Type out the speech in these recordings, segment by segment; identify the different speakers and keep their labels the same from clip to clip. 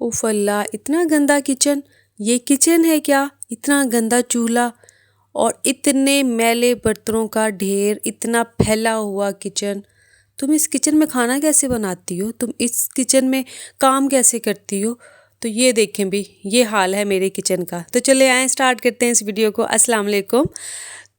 Speaker 1: उफ अल्लाह, इतना गंदा किचन। ये किचन है क्या? इतना गंदा चूल्हा और इतने मैले बर्तनों का ढेर, इतना फैला हुआ किचन। तुम इस किचन में खाना कैसे बनाती हो? तुम इस किचन में काम कैसे करती हो? तो ये देखें भी, ये हाल है मेरे किचन का। तो चले आए स्टार्ट करते हैं इस वीडियो को। अस्सलाम वालेकुम।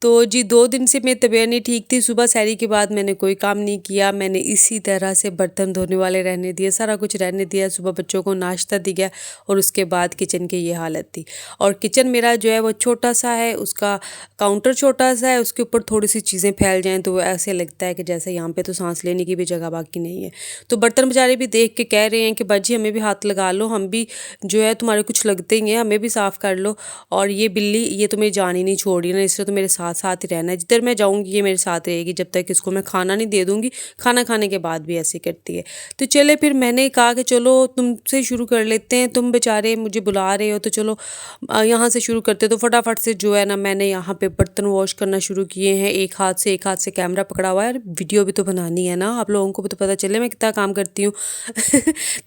Speaker 1: तो जी 2 दिन से मेरी तबीयत नहीं ठीक थी। सुबह सैरी के बाद मैंने कोई काम नहीं किया। मैंने इसी तरह से बर्तन धोने वाले रहने दिए, सारा कुछ रहने दिया। सुबह बच्चों को नाश्ता दिया और उसके बाद किचन की ये हालत थी। और किचन मेरा जो है वो छोटा सा है, उसका काउंटर छोटा सा है, उसके ऊपर थोड़ी सी चीज़ें फैल जाएँ तो वो ऐसे लगता है कि जैसे यहाँ पे तो सांस लेने की भी जगह बाकी नहीं है। तो बर्तन बेचारे भी देख के कह रहे हैं कि बाजी हमें भी हाथ लगा लो, हम भी जो है तुम्हारे कुछ लगते ही हैं, हमें भी साफ़ कर लो। और ये बिल्ली, ये तो मेरी जान ही नहीं छोड़ रही ना, इससे तो मेरे साथ साथ ही रहना है। जिधर मैं जाऊँगी ये मेरे साथ रहेगी जब तक इसको मैं खाना नहीं दे दूँगी। खाना खाने के बाद भी ऐसे करती है। तो चले फिर मैंने कहा कि चलो तुमसे शुरू कर लेते हैं, तुम बेचारे मुझे बुला रहे हो तो चलो यहाँ से शुरू करते। तो फटाफट से जो है ना मैंने यहाँ पे बर्तन वॉश करना शुरू किए हैं। एक हाथ से कैमरा पकड़ा हुआ है। वीडियो भी तो बनानी है ना, आप लोगों को भी तो पता चले मैं कितना काम करती हूँ।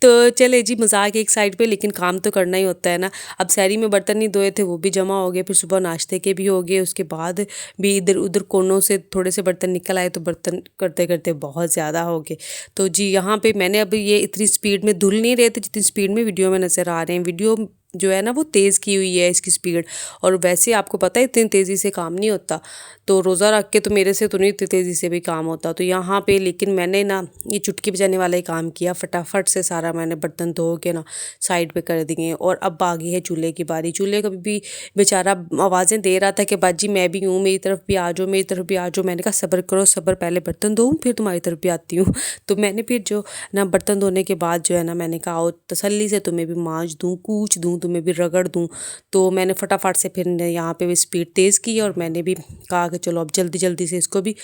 Speaker 1: तो चले जी, मजाक एक साइड पे, लेकिन काम तो करना ही होता है ना। अब सहरी में बर्तन नहीं धोए थे, वो भी जमा हो गए। फिर सुबह नाश्ते के भी हो गए, उसके बाद भी इधर उधर कोनों से थोड़े से बर्तन निकल आए, तो बर्तन करते करते बहुत ज़्यादा हो गए। तो जी यहाँ पे मैंने अब ये इतनी स्पीड में धुल नहीं रहे थे जितनी स्पीड में वीडियो में नज़र आ रहे हैं। वीडियो जो है ना वो तेज़ की हुई है इसकी स्पीड, और वैसे आपको पता है इतनी तेज़ी से काम नहीं होता। तो रोज़ा रख के तो मेरे से तो नहीं इतनी तेज़ी से भी काम होता। तो यहाँ पे लेकिन मैंने ना ये चुटकी बजाने वाला ही काम किया। फटाफट से सारा मैंने बर्तन धो के ना साइड पे कर दिए। और अब आ गई है चूल्हे की बारी। चूल्हे कभी भी बेचारा आवाज़ें दे रहा था कि बाजी मैं भी हूँ, मेरी तरफ भी आ जाओ, मेरी तरफ भी आ जाओ। मैंने कहा सब्र करो, सब्र, पहले बर्तन धोऊँ फिर तुम्हारी तरफ भी आती हूँ। तो मैंने फिर जो ना बर्तन धोने के बाद जो है ना मैंने कहा आओ तसल्ली से तुम्हें भी मांज दूँ, कूच दूँ, तुम्हें भी रगड़ दूँ। तो मैंने फटाफट से फिर यहाँ पे भी स्पीड तेज़ की और मैंने भी कहा कि चलो अब जल्दी जल्दी से इसको भी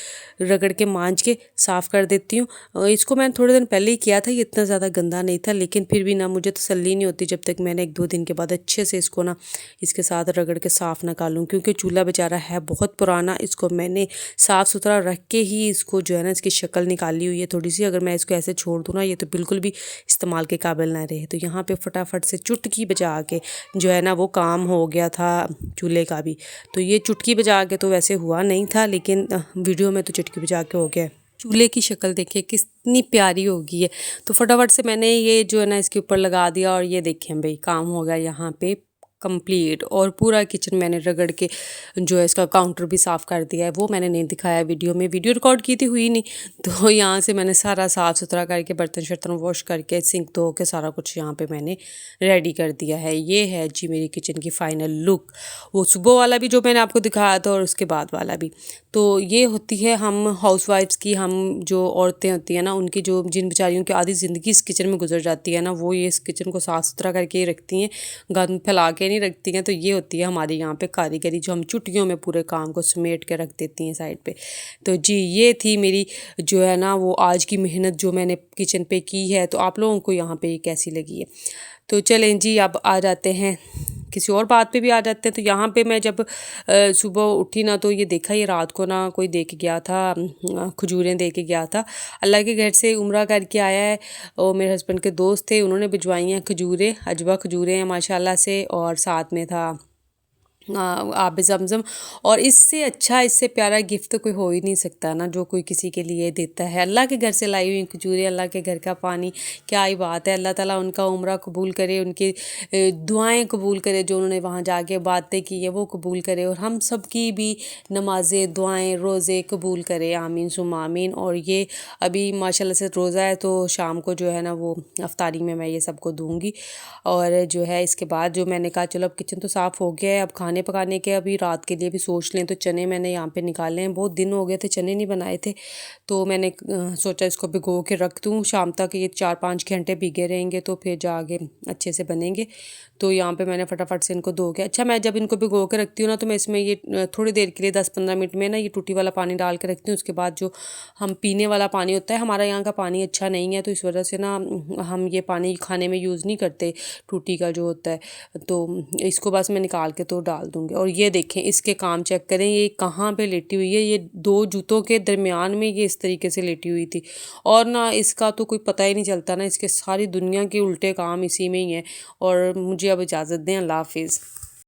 Speaker 1: रगड़ के मांज के साफ़ कर देती हूँ। इसको मैंने थोड़े दिन पहले ही किया था, ये इतना ज़्यादा गंदा नहीं था, लेकिन फिर भी ना मुझे तसल्ली नहीं होती जब तक मैंने 1-2 दिन के बाद अच्छे से इसको ना इसके साथ रगड़ के साफ़ ना कर लूँ। क्योंकि चूल्हा बेचारा है बहुत पुराना, इसको मैंने साफ़ सुथरा रख के ही इसको जो है ना इसकी शक्ल निकाली हुई है थोड़ी सी। अगर मैं इसको ऐसे छोड़ दूँ ना ये तो बिल्कुल भी इस्तेमाल के काबिल ना रहे। तो यहाँ पे फटाफट से चुटकी बजा के जो है ना वो काम हो गया था चूल्हे का भी। तो ये चुटकी बजा के तो वैसे हुआ नहीं था, लेकिन वीडियो में तो चुटकी बजा के हो गया। चूल्हे की शक्ल देखिए कितनी प्यारी हो गई है। तो फटाफट से मैंने ये जो है ना इसके ऊपर लगा दिया और ये देखें भाई काम हो गया यहाँ पे कंप्लीट। और पूरा किचन मैंने रगड़ के जो है इसका काउंटर भी साफ़ कर दिया है। वो मैंने नहीं दिखाया वीडियो में, वीडियो रिकॉर्ड की थी हुई नहीं। तो यहाँ से मैंने सारा साफ़ सुथरा करके बर्तन शर्तन वॉश करके सिंक धो के सारा कुछ यहाँ पे मैंने रेडी कर दिया है। ये है जी मेरी किचन की फ़ाइनल लुक। वो सुबह वाला भी जो मैंने आपको दिखाया था और उसके बाद वाला भी। तो ये होती है हम हाउसवाइफ्स की, हम जो औरतें होती हैं ना उनकी, जो जिन बेचारियों की आधी ज़िंदगी इस किचन में गुजर जाती है ना, वो ये इस किचन को साफ़ सुथरा करके ही रखती हैं, गंद फैला के नहीं रखती हैं। तो ये होती है हमारे यहाँ पे कारीगरी, जो हम चुटकियों में पूरे काम को समेट के रख देती हैं साइड पे। तो जी ये थी मेरी जो है ना वो आज की मेहनत जो मैंने किचन पे की है। तो आप लोगों को यहाँ पे कैसी लगी है? तो चलें जी अब आ जाते हैं किसी और बात पे भी आ जाते हैं। तो यहाँ पे मैं जब सुबह उठी ना तो ये देखा, ये रात को ना कोई दे के गया था, खजूरें दे के गया था। अल्लाह के घर से उम्रा करके आया है और मेरे हस्बैंड के दोस्त थे, उन्होंने भिजवाई हैं खजूरें, अजवा खजूरें हैं माशाल्लाह से। और साथ में था आब ज़मज़म। और इससे अच्छा, इससे प्यारा गिफ्ट तो कोई हो ही नहीं सकता ना, जो कोई किसी के लिए देता है। अल्लाह के घर से लाई हुई खजूरें, अल्लाह के घर का पानी, क्या ही बात है। अल्लाह ताला उनका उम्रा कबूल करे, उनकी दुआएं कबूल करे, जो उन्होंने वहाँ जाके बातें की है वो कबूल करे, और हम सब की भी नमाज़ें दुआएं रोज़े कबूल करे, आमीन सुम्मा आमीन। और ये अभी माशाल्लाह से रोज़ा है तो शाम को जो है ना वो अफ्तारी में मैं ये सबको दूँगी। और जो है इसके बाद जो मैंने कहा चलो अब किचन तो साफ़ हो गया है, अब खाने पकाने के अभी रात के लिए भी सोच लें। तो चने मैंने यहाँ पे निकाले हैं, बहुत दिन हो गए थे चने नहीं बनाए थे, तो मैंने सोचा इसको भिगो के रख दूँ शाम तक, ये 4-5 घंटे भीगे रहेंगे तो फिर जाके अच्छे से बनेंगे। तो यहाँ पे मैंने फटाफट से इनको धो के, अच्छा मैं जब इनको भिगो के रखती हूँ ना तो मैं इसमें ये थोड़ी देर के लिए 10-15 मिनट में ना ये टूटी वाला पानी डाल के रखती हूँ। उसके बाद जो हम पीने वाला पानी होता है, हमारा यहाँ का पानी अच्छा नहीं है तो इस वजह से ना हम ये पानी खाने में यूज़ नहीं करते, टूटी का जो होता है। तो इसको बस मैं निकाल के तो डाल निकाल दूँगी। और ये देखें, इसके काम चेक करें, ये कहाँ पे लेटी हुई है। ये 2 जूतों के दरमियान में ये इस तरीके से लेटी हुई थी। और ना इसका तो कोई पता ही नहीं चलता ना, इसके सारी दुनिया के उल्टे काम इसी में ही है। और मुझे अब इजाज़त दें, अल्लाह हाफ़िज़।